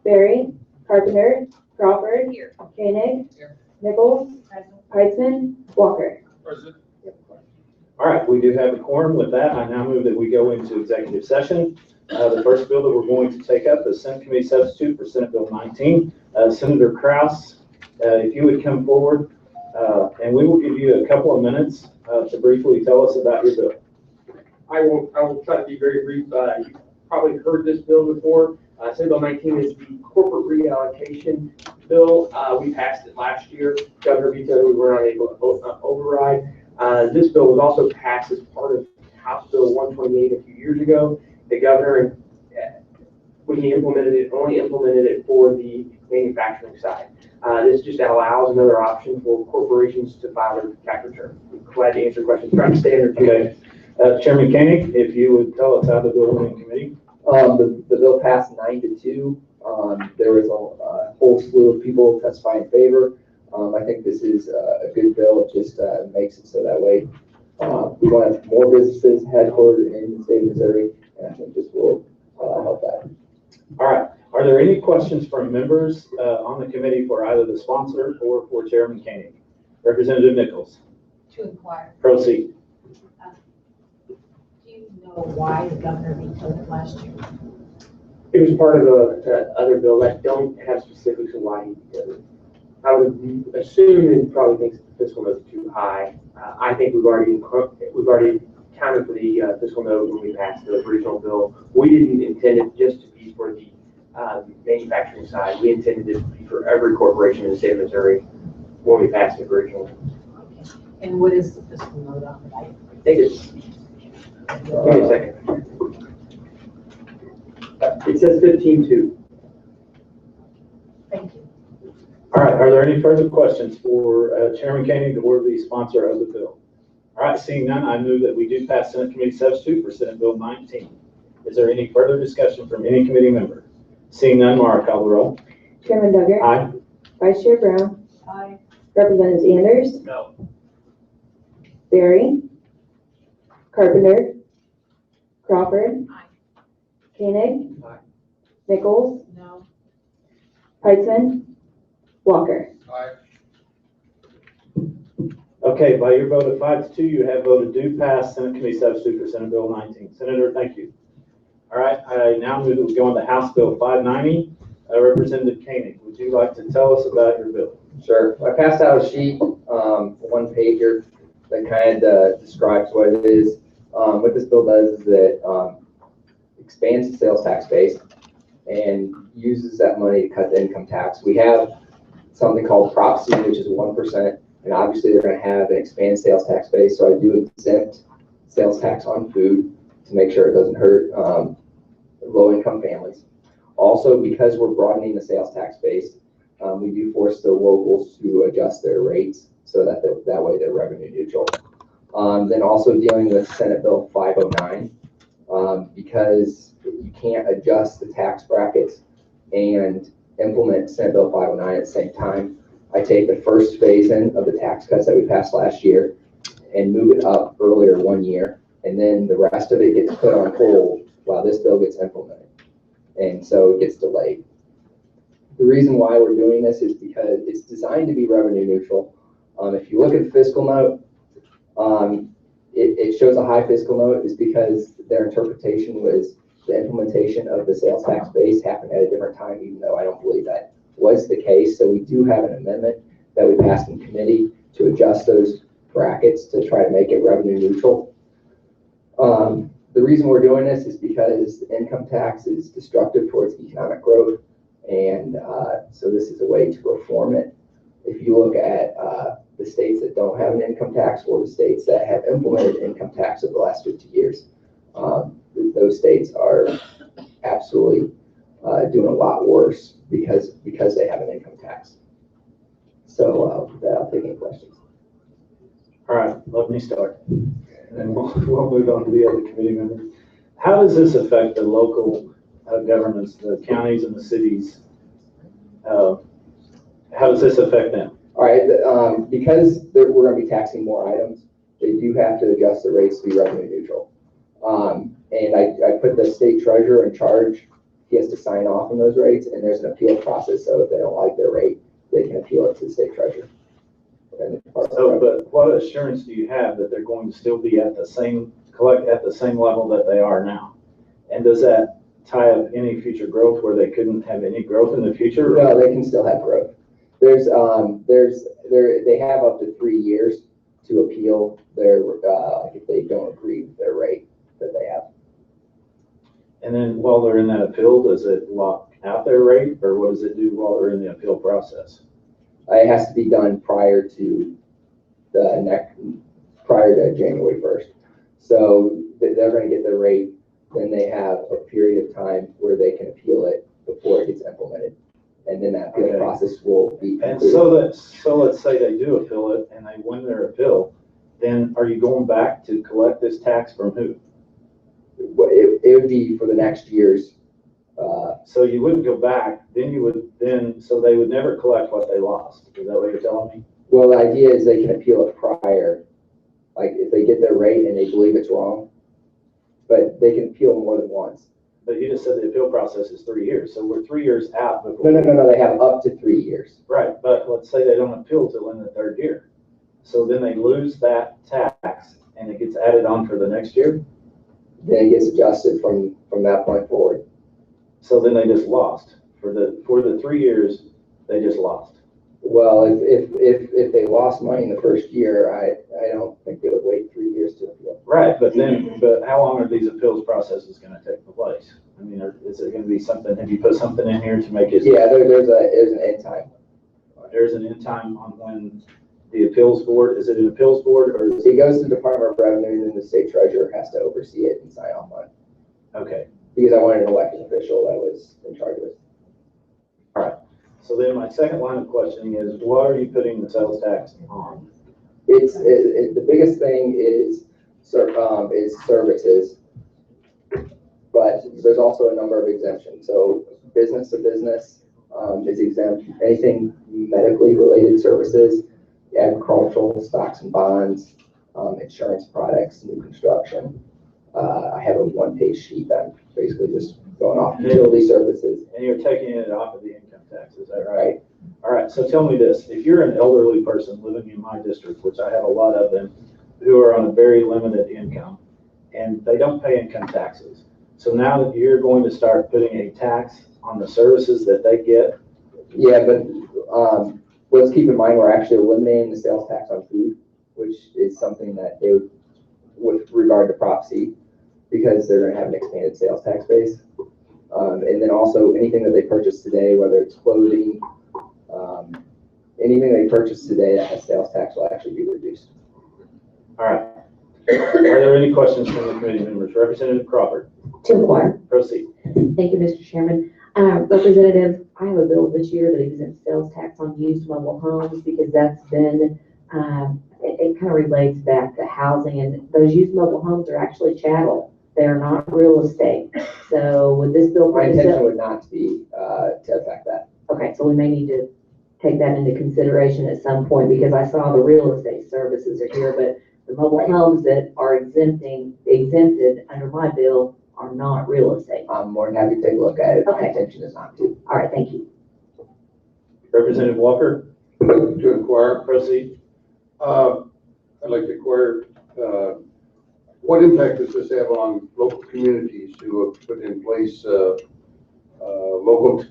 Barry, Carpenter, Crawford, Here. Koenig, Here. Nichols, Present. Heitzman, Walker. President. All right, we do have a quorum. With that, I now move that we go into executive session. The first bill that we're going to take up is Senate Committee Substitute for Senate Bill 19. Senator Kraus, if you would come forward, and we will give you a couple of minutes to briefly tell us about your bill. I will try to be very brief. You've probably heard this bill before. Senate Bill 19 is the corporate reallocation bill. We passed it last year. Governor vetoed it. We were not able to override. This bill was also passed as part of House Bill 128 a few years ago. The governor, when he implemented it, only implemented it for the manufacturing side. This just allows another option for corporations to file their tax return. I'm glad to answer questions. Try to stay under 2 minutes. Chairman Koenig, if you would tell us how the bill went in committee. The bill passed 9-2. There was a whole slew of people testifying in favor. I think this is a good bill. It just makes it so that way we want to have more businesses headquartered in the state of Missouri, and I think this will help that. All right. Are there any questions from members on the committee for either the sponsor or for Chairman Koenig? Representative Nichols. To inquire. Proceed. Do you know why the governor vetoed it last year? It was part of other bill that don't have specifics of why he did it. I would assume and probably thinks the fiscal note is too high. I think we've already counted for the fiscal note when we passed the original bill. We didn't intend it just to be for the manufacturing side. We intended it to be for every corporation in the state of Missouri when we passed it originally. Okay. And what is the fiscal note on it? I think it's, give me a second. It says 15.2. Thank you. All right. Are there any further questions for Chairman Koenig or the sponsor of the bill? All right. Seeing none, I move that we do pass Senate Committee Substitute for Senate Bill 19. Is there any further discussion from any committee member? Seeing none, Mara, call the roll. Chairman Duggar. Aye. Vice Chair Brown. Aye. Representatives Anders, No. Barry, Carpenter, Crawford, Aye. Koenig, Aye. Nichols, No. Heitzman, Walker. Aye. Okay, by your vote of 5-2, you have voted to pass Senate Committee Substitute for Senate Bill 19. Senator, thank you. All right, I now move that we go on to House Bill 590. Representative Koenig, would you like to tell us about your bill? Sure. I passed out a sheet, one pager that kind of describes what it is. What this bill does is that expands the sales tax base and uses that money to cut the income tax. We have something called Prop C, which is 1%, and obviously they're going to have an expanded sales tax base. So I do exempt sales tax on food to make sure it doesn't hurt low-income families. Also, because we're broadening the sales tax base, we do force the locals to adjust their rates so that that way they're revenue neutral. Then also dealing with Senate Bill 509, because you can't adjust the tax brackets and implement Senate Bill 509 at the same time. I take the first phase in of the tax cuts that we passed last year and move it up earlier 1 year, and then the rest of it gets put on hold while this bill gets implemented. And so it gets delayed. The reason why we're doing this is because it's designed to be revenue neutral. If you look at the fiscal note, it shows a high fiscal note is because their interpretation was the implementation of the sales tax base happened at a different time, even though I don't believe that was the case. So we do have an amendment that we passed in committee to adjust those brackets to try to make it revenue neutral. The reason we're doing this is because the income tax is destructive towards economic growth, and so this is a way to reform it. If you look at the states that don't have an income tax or the states that have implemented income tax over the last 50 years, those states are absolutely doing a lot worse because they have an income tax. So with that, I'll take any questions. All right, let me start. And we'll move on to the other committee members. How does this affect the local governments, the counties and the cities? How does this affect them? All right, because we're going to be taxing more items, they do have to adjust the rates to be revenue neutral. And I put the state treasurer in charge. he has to sign off on those rates, and there's an appeal process, so if they don't like their rate, they can appeal it to the state treasurer. And the Department of So, Revenue. but what assurance do you have that they're going to still be at the same, collect at the same level that they are now? And does that tie up any future growth where they couldn't have any growth in the future? No, they can still have growth. They have up to 3 years to appeal their, if they don't agree with their rate that they have. And then while they're in that appeal, does it lock out their rate, or what does it do while they're in the appeal process? It has to be done prior to January 1st. So they're going to get their rate, then they have a period of time where they can appeal it before it gets implemented. And then that appeal Okay. process will be And concluded. so let's say they do appeal it and they win their appeal, then are you going back to collect this tax from who? It would be for the next year's, So you wouldn't go back, so they would never collect what they lost. Is that what you're telling me? well, the idea is they can appeal it prior. Like if they get their rate and they believe it's wrong, but they can appeal more than once. But you just said the appeal process is 3 years, so we're 3 years out before. No, they have up to 3 years. Right, but let's say they don't appeal till in the 3rd year. So then they lose that tax and it gets added on for the next year. Then it gets adjusted from that point forward. So then they just lost. For the 3 years, they just lost. Well, if they lost money in the first year, I don't think they would wait 3 years to appeal. Right, but how long are these appeals processes gonna take place? I mean, is it gonna be something, have you put something in here to make it? Yeah, there's an end time. There's an end time on when the appeals board, is it an appeals board or is It goes to the Department of Revenue, and then the state treasurer has to oversee it and sign off on it. okay. Because I wanted an elected official that was in charge of it. So then my second line of questioning is, what are you putting the sales tax on? The biggest thing is services, but there's also a number of exemptions. So business to business is exempt. Anything medically related services, agricultural, stocks and bonds, insurance products, new construction. I have a one-page sheet that I'm basically just going off utility services. And you're taking it off of the income tax, is that right? All right, so tell me this, if you're an elderly person living in my district, which I have a lot of them, who are on a very limited income, and they don't pay income taxes. So now that you're going to start putting a tax on the services that they get. Yeah, but let's keep in mind, we're actually eliminating the sales tax on food, which is something that they would, with regard to Prop C, because they're gonna have an expanded sales tax base. And then also anything that they purchase today, whether it's clothing, anything they purchase today that has sales tax will actually be reduced. All right. Are there any questions from the committee members? Representative Crawford, To inquire. proceed. Thank you, Mr. Chairman. Representative, I have a bill this year that exempts sales tax on used mobile homes because that's been, it kind of relates back to housing, and those used mobile homes are actually chattel. They're not real estate. So with this bill, My intention would not be to affect that. okay, so we may need to take that into consideration at some point because I saw the real estate services are here, but the mobile homes that are exempted under my bill are not real estate. I'm more than happy to take a look at it. My Okay. intention is not to. All right, thank you. Representative Walker, To inquire, proceed. I'd like to inquire, what impact does this have on local communities who have put in place local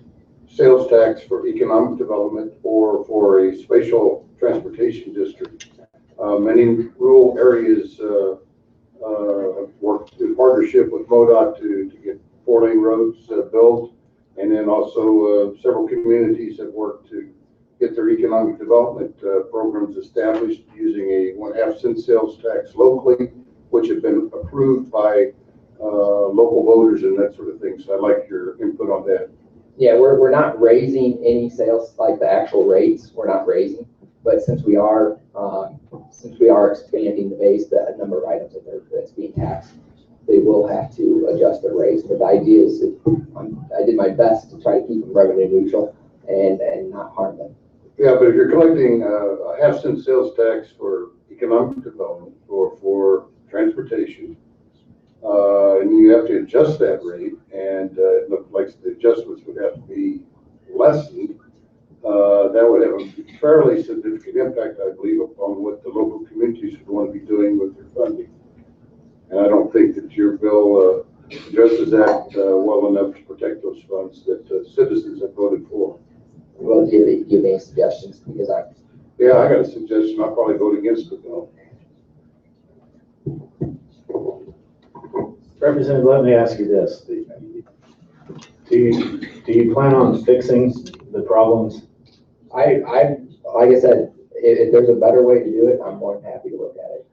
sales tax for economic development or for a spatial transportation district? Many rural areas have worked in partnership with MoDOT to get 4-lane roads built, and then also several communities have worked to get their economic development programs established using a 1/2 cent sales tax locally, which have been approved by local voters and that sort of thing. So I'd like your input on that. Yeah, we're not raising any sales, like the actual rates, we're not raising. But since we are expanding the base, the number of items that's being taxed, they will have to adjust their rates. But the idea is I did my best to try to keep them revenue neutral and not harm them. Yeah, but if you're collecting a 1/2 cent sales tax for economic development or for transportation, and you have to adjust that rate, and it looked like the adjustments would have to be lessened. That would have a fairly significant impact, I believe, upon what the local communities would want to be doing with their funding. And I don't think that your bill addresses that well enough to protect those funds that citizens have voted for. Well, give me suggestions, because Yeah, I got a suggestion. I'll probably vote against the bill. Representative, let me ask you this. Do you plan on fixing the problems? like I said, if there's a better way to do it, I'm more than happy to look at it.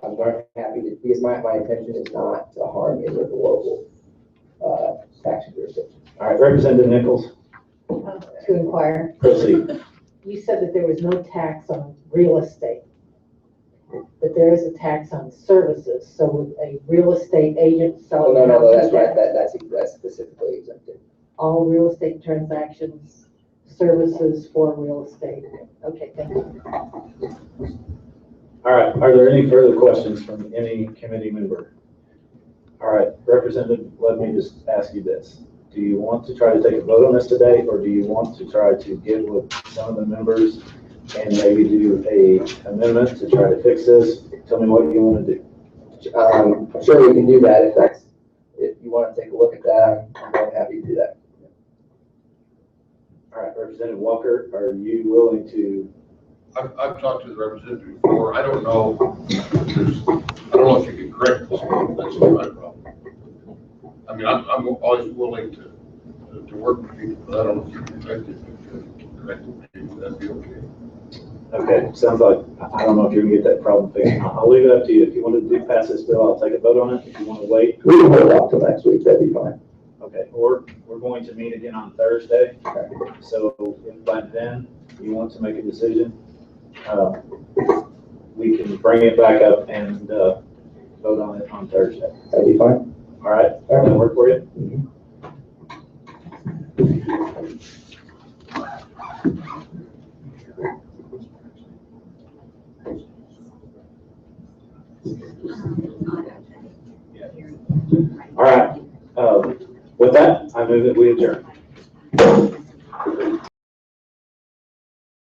I'm more than happy to, because my intention is not to harm any of the local, tax jurisdictions. All right, Representative Nichols, To inquire, proceed. you said that there was no tax on real estate, but there is a tax on services. So would a real estate agent Oh, selling no, houses that's right, get that's specifically exempted. all real estate transactions, services for real estate? Okay, thank you. All right, are there any further questions from any committee member? All right, Representative, let me just ask you this. Do you want to try to take a vote on this today, or do you want to try to get with some of the members and maybe do a amendment to try to fix this? Tell me what you want to do. I'm sure we can do that if you want to take a look at that, I'm more than happy to do that. All right, Representative Walker, are you willing to? I've talked to the representative before. I don't know if you can correct this. That's my problem. I mean, I'm always willing to work with people, but I don't know if you can correct it. That'd be okay. Okay, sounds like, I don't know if you're gonna get that problem fixed. I'll leave it up to you. If you want to do pass this bill, I'll take a vote on it. If you want to wait, We can hold off till next week, that'd be fine. okay. Or we're going to meet again on Thursday. So if by then you want to make a decision, we can bring it back up and vote on it on Thursday. That'd be fine. All right, that work for you? All right, with that, I move that we adjourn.